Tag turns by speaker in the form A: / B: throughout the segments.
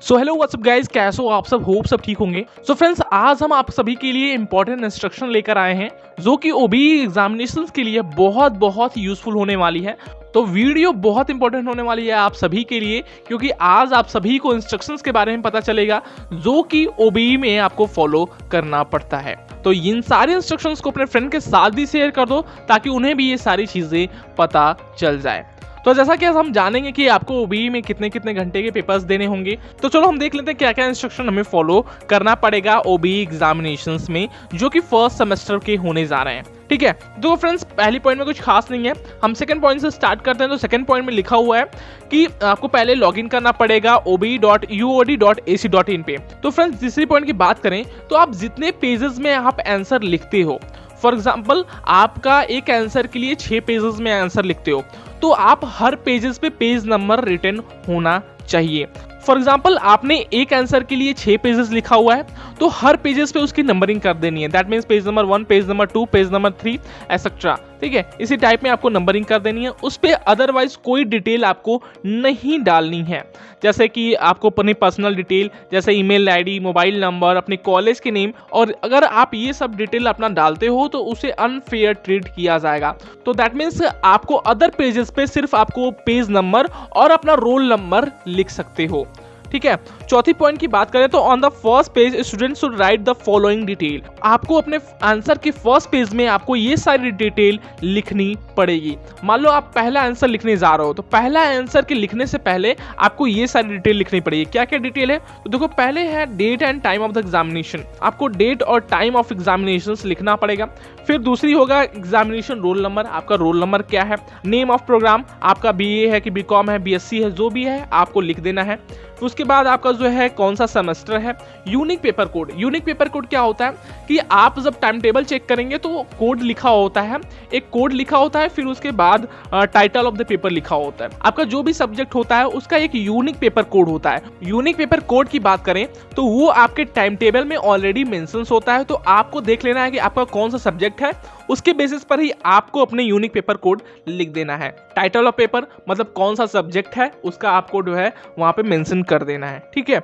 A: So hello what's up guys, कैसे हो आप सब? होप सब ठीक होंगे। सो फ्रेंड्स, आज हम आप सभी के लिए इंपॉर्टेंट इंस्ट्रक्शन लेकर आए हैं जो कि ओबीई एग्जामिनेशंस के लिए बहुत यूजफुल होने वाली है। तो वीडियो बहुत इंपॉर्टेंट होने वाली है आप सभी के लिए, क्योंकि आज आप सभी को इंस्ट्रक्शंस के बारे में पता चलेगा जो कि ओबीई में आपको फॉलो करना पड़ता है। तो इन सारे इंस्ट्रक्शंस को अपने फ्रेंड के साथ भी शेयर कर दो ताकि उन्हें भी ये सारी चीजें पता चल जाए। तो जैसा कि हम जानेंगे कि आपको ओबीई में कितने कितने घंटे के पेपर्स देने होंगे, तो चलो हम देख लेते हैं क्या क्या इंस्ट्रक्शन हमें फॉलो करना पड़ेगा ओबीई एग्जामिनेशंस में जो कि फर्स्ट सेमेस्टर के होने जा रहे हैं। ठीक है, तो फ्रेंड्स पहली पॉइंट में कुछ खास नहीं है, हम सेकंड पॉइंट से स्टार्ट करते हैं। तो सेकंड पॉइंट में लिखा हुआ है कि आपको पहले लॉगिन करना पड़ेगा obe.uod.ac.in पे। तो फ्रेंड्स तीसरी पॉइंट की बात करें तो आप जितने पेजेस में आप आंसर लिखते हो, फॉर एग्जाम्पल आपका एक आंसर के लिए 6 पेजेस में आंसर लिखते हो, तो आप हर पेजेस पे पेज नंबर रिटन होना चाहिए। फॉर एग्जाम्पल आपने एक आंसर के लिए 6 पेजेस लिखा हुआ है, तो हर पेजेस पे उसकी नंबरिंग कर देनी है। That means page number 1, page number 2, page number 3 etcetera. ठीक है, इसी टाइप में आपको नंबरिंग कर देनी है। उस पे अदरवाइज कोई डिटेल आपको नहीं डालनी है, जैसे कि आपको अपनी पर्सनल डिटेल जैसे ईमेल आईडी, मोबाइल नंबर, अपने कॉलेज के नेम, और अगर आप ये सब डिटेल अपना डालते हो तो उसे अनफेयर ट्रीट किया जाएगा। तो दैट मीन्स आपको अदर पेजेस पे सिर्फ आपको पेज नंबर और अपना रोल नंबर लिख सकते हो। ठीक है, चौथी पॉइंट की बात करें तो on the first page student should write the following detail. आपको अपने आंसर के फर्स्ट पेज में आपको ये सारी डिटेल लिखनी पड़ेगी। मान लो आप पहला आंसर लिखने जा रहे हो, तो पहला आंसर के लिखने से पहले आपको ये सारी डिटेल लिखनी पड़ेगी। क्या क्या डिटेल है? तो देखो, पहले है date and time of the examination, आपको डेट और टाइम ऑफ एग्जामिनेशन लिखना पड़ेगा। फिर दूसरी होगा एग्जामिनेशन रोल नंबर, आपका रोल नंबर क्या है। नेम ऑफ प्रोग्राम, आपका बीए है कि बीकॉम है, बीएससी है, जो भी है आपको लिख देना है। उसके बाद आपका जो है कौन सा सेमेस्टर है। Unique paper code, unique paper code क्या होता है कि आप जब टाइम टेबल चेक करेंगे तो कोड लिखा होता है, एक कोड लिखा होता है, फिर उसके बाद टाइटल ऑफ द पेपर लिखा होता है। आपका जो भी सब्जेक्ट होता है उसका एक यूनिक पेपर कोड होता है। यूनिक पेपर कोड की बात करें तो वो आपके टाइम टेबल में ऑलरेडी मेंशन होता है, तो आपको देख लेना है कि आपका कौन सा सब्जेक्ट है, उसके बेसिस पर ही आपको अपने यूनिक पेपर कोड लिख देना है। टाइटल ऑफ पेपर मतलब कौन सा सब्जेक्ट है उसका आपको जो है वहां पे मेंशन कर देना है। ठीक है,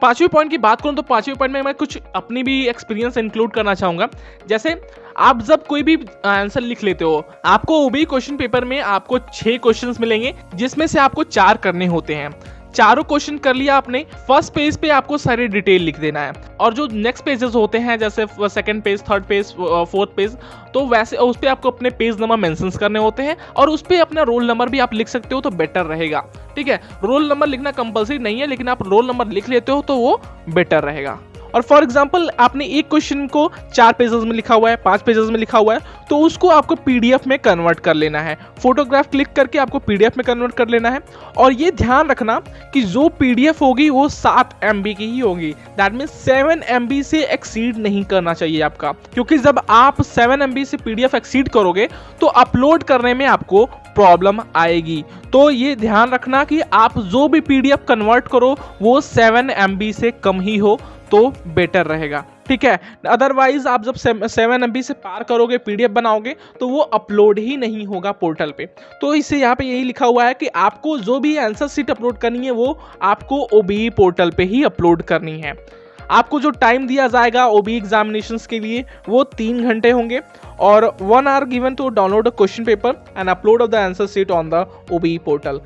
A: पांचवी पॉइंट की बात करूं तो पांचवी पॉइंट में मैं कुछ अपनी भी एक्सपीरियंस इंक्लूड करना चाहूंगा। जैसे आप जब कोई भी आंसर लिख लेते हो, आपको ओबीई क्वेश्चन पेपर में आपको 6 क्वेश्चंस मिलेंगे जिसमें से आपको 4 करने होते हैं। चारों क्वेश्चन कर लिया आपने, फर्स्ट पेज पे आपको सारी डिटेल लिख देना है, और जो नेक्स्ट पेजेस होते हैं जैसे second page, third page, fourth page, तो वैसे उस पे आपको अपने पेज नंबर मेंशन करने होते हैं, और उस पे अपना रोल नंबर भी आप लिख सकते हो तो बेटर रहेगा। ठीक है, रोल नंबर लिखना कंपलसरी नहीं है, लेकिन आप रोल नंबर लिख लेते हो तो वो बेटर रहेगा। और फॉर एग्जाम्पल आपने एक क्वेश्चन को 4 पेजेस में लिखा हुआ है, 5 पेजेस में लिखा हुआ है, तो उसको आपको पीडीएफ में कन्वर्ट कर लेना है। फोटोग्राफ क्लिक करके आपको पीडीएफ में कन्वर्ट कर लेना है, और ये ध्यान रखना कि जो पीडीएफ होगी वो 7 MB की ही होगी। दैट मीन्स 7 MB से एक्सीड नहीं करना चाहिए आपका, क्योंकि जब आप 7 MB से पीडीएफ एक्सीड करोगे तो अपलोड करने में आपको प्रॉब्लम आएगी। तो ये ध्यान रखना कि आप जो भी पीडीएफ कन्वर्ट करो वो 7 MB से कम ही हो तो बेटर रहेगा। ठीक है, अदरवाइज आप जब 7 MB से पार करोगे पीडीएफ बनाओगे तो वो अपलोड ही नहीं होगा पोर्टल पे। तो इससे यहाँ पे यही लिखा हुआ है कि आपको जो भी आंसर शीट अपलोड करनी है वो आपको ओबीई पोर्टल पे ही अपलोड करनी है। आपको जो टाइम दिया जाएगा ओबीई एग्जामिनेशंस के लिए वो 3 घंटे होंगे, और 1 hour given to download a question paper and upload of the answer sheet on the OBE portal.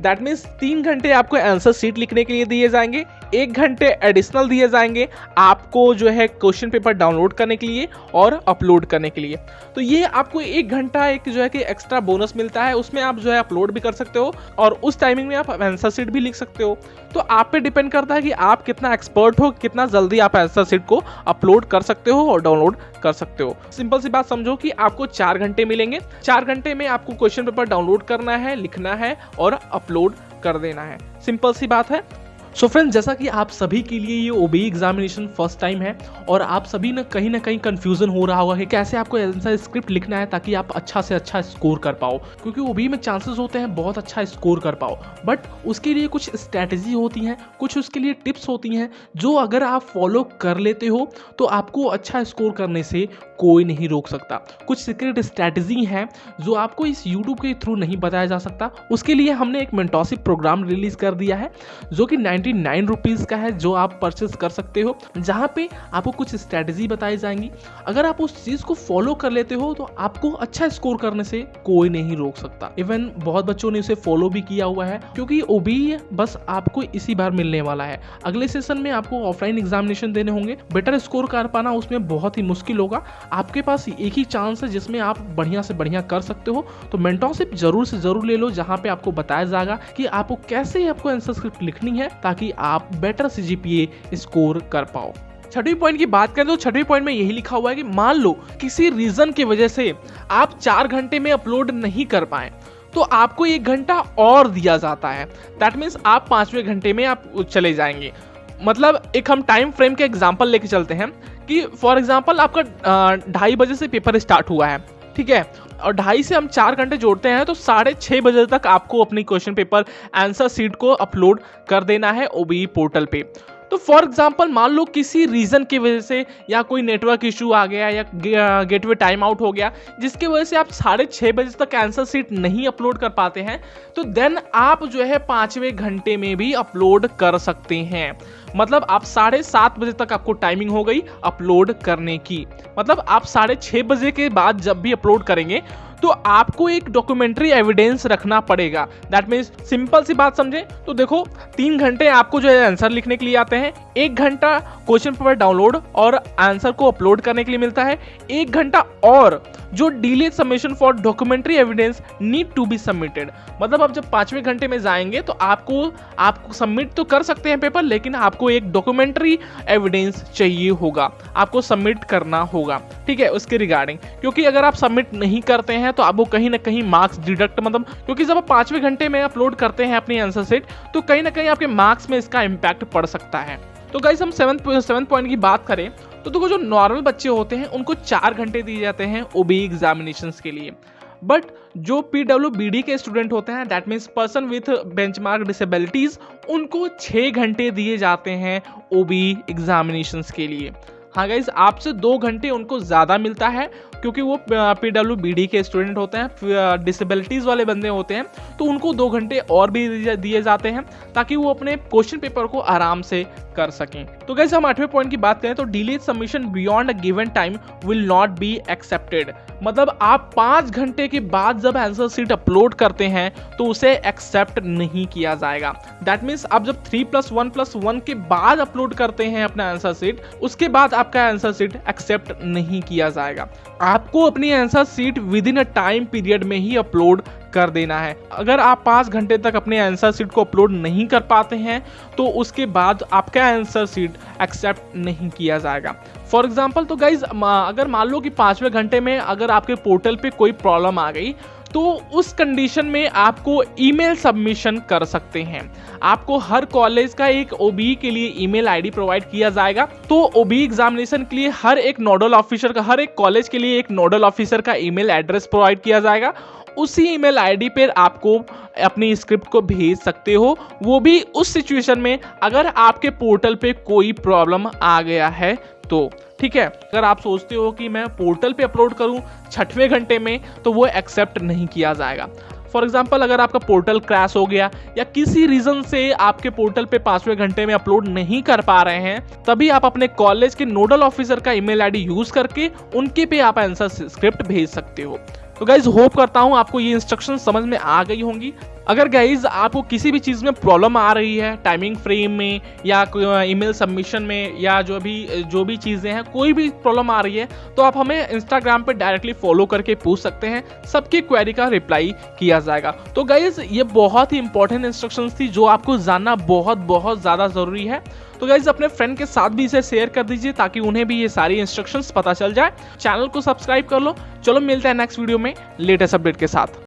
A: That means 3 घंटे आपको आंसर शीट लिखने के लिए दिए जाएंगे, 1 घंटे एडिशनल दिए जाएंगे आपको जो है क्वेश्चन पेपर डाउनलोड करने के लिए और अपलोड करने के लिए। तो ये आपको 1 घंटा एक जो है कि एक्स्ट्रा बोनस मिलता है, उसमें आप जो है अपलोड भी कर सकते हो और उस टाइमिंग में आप आंसर शीट भी लिख सकते हो। तो आप पे डिपेंड करता है कि आप कितना एक्सपर्ट हो, कितना जल्दी आप आंसर शीट को अपलोड कर सकते हो और डाउनलोड कर सकते हो। सिंपल सी बात समझो कि आपको 4 घंटे मिलेंगे, 4 घंटे में आपको क्वेश्चन पेपर डाउनलोड करना है, लिखना है और अपलोड कर देना है। सिंपल सी बात है। सो फ्रेंड्स, जैसा कि आप सभी के लिए ये ओबीई एग्जामिनेशन फर्स्ट टाइम है और आप सभी ने कहीं ना कहीं कंफ्यूजन हो रहा होगा कि कैसे आपको आंसर स्क्रिप्ट लिखना है ताकि आप अच्छा से अच्छा स्कोर कर पाओ, क्योंकि ओबीई में चांसेस होते हैं बहुत अच्छा स्कोर कर पाओ, बट उसके लिए कुछ स्ट्रैटेजी होती हैं, कुछ उसके लिए टिप्स होती हैं जो अगर आप फॉलो कर लेते हो तो आपको अच्छा स्कोर करने से कोई नहीं रोक सकता। कुछ सीक्रेट स्ट्रैटेजी हैं जो आपको इस यूट्यूब के थ्रू नहीं बताया जा सकता। उसके लिए हमने एक मेंटरशिप प्रोग्राम रिलीज कर दिया है जो कि 90 99 रुपीज़ का है जो आप परचेस कर सकते हो, जहाँ पे आपको कुछ स्ट्रेटजी बताई जाएंगी। अगर आप उस चीज़ को फॉलो कर लेते हो तो आपको अच्छा स्कोर करने से कोई नहीं रोक सकता। इवन बहुत बच्चों ने उसे फॉलो भी किया हुआ है, क्योंकि ओबीई बस आपको इसी बार मिलने वाला है। अगले सेशन में आपको ऑफलाइन एग्जामिनेशन देने होंगे, बेटर स्कोर कर पाना उसमें बहुत ही मुश्किल होगा। आपके पास एक ही चांस है जिसमें आप बढ़िया से बढ़िया कर सकते हो, तो मेंटरशिप जरूर से जरूर ले लो, जहाँ पे आपको बताया जाएगा कि आपको कैसे आपको आंसर स्क्रिप्ट लिखनी है ताकि आप बेटर CGPA स्कोर कर पाओ। छठवीं पॉइंट की बात करें तो छठवीं पॉइंट में यही लिखा हुआ है कि मान लो किसी रीजन की वजह से आप 4 घंटे में अपलोड नहीं कर पाए तो आपको 1 घंटा और दिया जाता है। दैट मीन्स आप 5वें घंटे में आप चले जाएंगे। मतलब एक हम टाइम फ्रेम के एग्जांपल लेके चलते हैं कि फॉर एग्जांपल आपका 2:30 बजे से पेपर स्टार्ट हुआ है, ठीक है, और 2:30 से हम 4 घंटे जोड़ते हैं तो 6:30 बजे तक आपको अपनी क्वेश्चन पेपर आंसर शीट को अपलोड कर देना है ओबीई पोर्टल पे। तो फॉर एग्जांपल मान लो किसी रीजन की वजह से या कोई नेटवर्क इशू आ गया या गेटवे टाइम आउट हो गया जिसकी वजह से आप 6:30 बजे तक आंसर शीट नहीं अपलोड कर पाते हैं, तो देन आप जो है 5वें घंटे में भी अपलोड कर सकते हैं। मतलब आप 7:30 बजे तक आपको टाइमिंग हो गई अपलोड करने की। मतलब आप 6:30 बजे के बाद जब भी अपलोड करेंगे तो आपको एक डॉक्यूमेंट्री एविडेंस रखना पड़ेगा। दैट मीन्स सिंपल सी बात समझे तो देखो 3 घंटे आपको जो है आंसर लिखने के लिए आते हैं, 1 घंटा क्वेश्चन पेपर डाउनलोड और आंसर को अपलोड करने के लिए मिलता है, 1 घंटा और जो delay submission for documentary evidence need to be submitted. मतलब आप जब 5वें घंटे में जाएंगे तो आपको सबमिट तो कर सकते हैं पेपर, लेकिन आपको एक डॉक्यूमेंट्री एविडेंस चाहिए होगा, आपको सबमिट करना होगा, ठीक है, उसके रिगार्डिंग। क्योंकि अगर आप सबमिट नहीं करते हैं तो आपको कहीं ना कहीं मार्क्स डिडक्ट, मतलब क्योंकि जब आप 5वें घंटे में अपलोड करते हैं अपनी आंसर शीट तो कहीं ना कहीं आपके मार्क्स में इसका इम्पैक्ट पड़ सकता है। तो गाइस हम 7th पॉइंट की बात करें तो देखो जो नॉर्मल बच्चे होते हैं उनको 4 घंटे दिए जाते हैं ओबीई एग्जामिनेशंस के लिए, बट जो PWBD के स्टूडेंट होते हैं that means person with benchmark disabilities, उनको 6 घंटे दिए जाते हैं ओबीई एग्जामिनेशंस के लिए। हाँ गाइज, आपसे 2 घंटे उनको ज़्यादा मिलता है क्योंकि वो PWBD के स्टूडेंट होते हैं, डिसेबिलिटीज़ वाले बंदे होते हैं, तो उनको 2 घंटे और भी दिए जाते हैं ताकि वो अपने क्वेश्चन पेपर को आराम से कर सकें। तो गाइज हम 8वें पॉइंट की बात करें तो delayed submission beyond a given time will not be accepted. मतलब आप 5 घंटे के बाद जब आंसर शीट अपलोड करते हैं तो उसे एक्सेप्ट नहीं किया जाएगा। दैट मीन्स आप जब 3+1+1 के बाद अपलोड करते हैं अपना आंसर शीट, उसके बाद आपका आंसर शीट एक्सेप्ट नहीं किया जाएगा। आपको अपनी answer sheet with in a time period में ही अपलोड कर देना है। अगर आप 5 घंटे तक अपने आंसर शीट को अपलोड नहीं कर पाते हैं तो उसके बाद आपका आंसर शीट एक्सेप्ट नहीं किया जाएगा। फॉर एग्जाम्पल तो गाइज अगर मान लो कि 5वें घंटे में अगर आपके पोर्टल पे कोई प्रॉब्लम आ गई तो उस कंडीशन में आपको ईमेल सबमिशन कर सकते हैं। आपको हर कॉलेज का एक ओबीई के लिए ईमेल आईडी प्रोवाइड किया जाएगा। तो ओबीई एग्जामिनेशन के लिए हर एक नोडल ऑफिसर का, हर एक कॉलेज के लिए एक नोडल ऑफिसर का ईमेल एड्रेस प्रोवाइड किया जाएगा। उसी ईमेल आईडी पर आपको अपनी स्क्रिप्ट को भेज सकते हो, वो भी उस सिचुएशन में अगर आपके पोर्टल पे कोई प्रॉब्लम आ गया है तो, ठीक है। अगर आप सोचते हो कि मैं पोर्टल पे अपलोड करूं 6वें घंटे में तो वो एक्सेप्ट नहीं किया जाएगा। फॉर एग्जाम्पल अगर आपका पोर्टल क्रैश हो गया या किसी रीजन से आपके पोर्टल पे 5वें घंटे में अपलोड नहीं कर पा रहे हैं, तभी आप अपने कॉलेज के नोडल ऑफिसर का ईमेल आईडी यूज करके उनके पे आप आंसर स्क्रिप्ट भेज सकते हो। तो गाइज होप करता हूं आपको ये इंस्ट्रक्शन समझ में आ गई होंगी। अगर गाइज आपको किसी भी चीज़ में प्रॉब्लम आ रही है, टाइमिंग फ्रेम में या ईमेल सबमिशन में या जो भी चीज़ें हैं, कोई भी प्रॉब्लम आ रही है तो आप हमें इंस्टाग्राम पे डायरेक्टली फॉलो करके पूछ सकते हैं, सबकी क्वेरी का रिप्लाई किया जाएगा। तो गाइज ये बहुत ही इंपॉर्टेंट इंस्ट्रक्शंस थी जो आपको जानना बहुत ज़्यादा ज़रूरी है। तो गाइज अपने फ्रेंड के साथ भी इसे शेयर कर दीजिए ताकि उन्हें भी ये सारी इंस्ट्रक्शंस पता चल जाए। चैनल को सब्सक्राइब कर लो। चलो मिलते हैं नेक्स्ट वीडियो में लेटेस्ट अपडेट के साथ।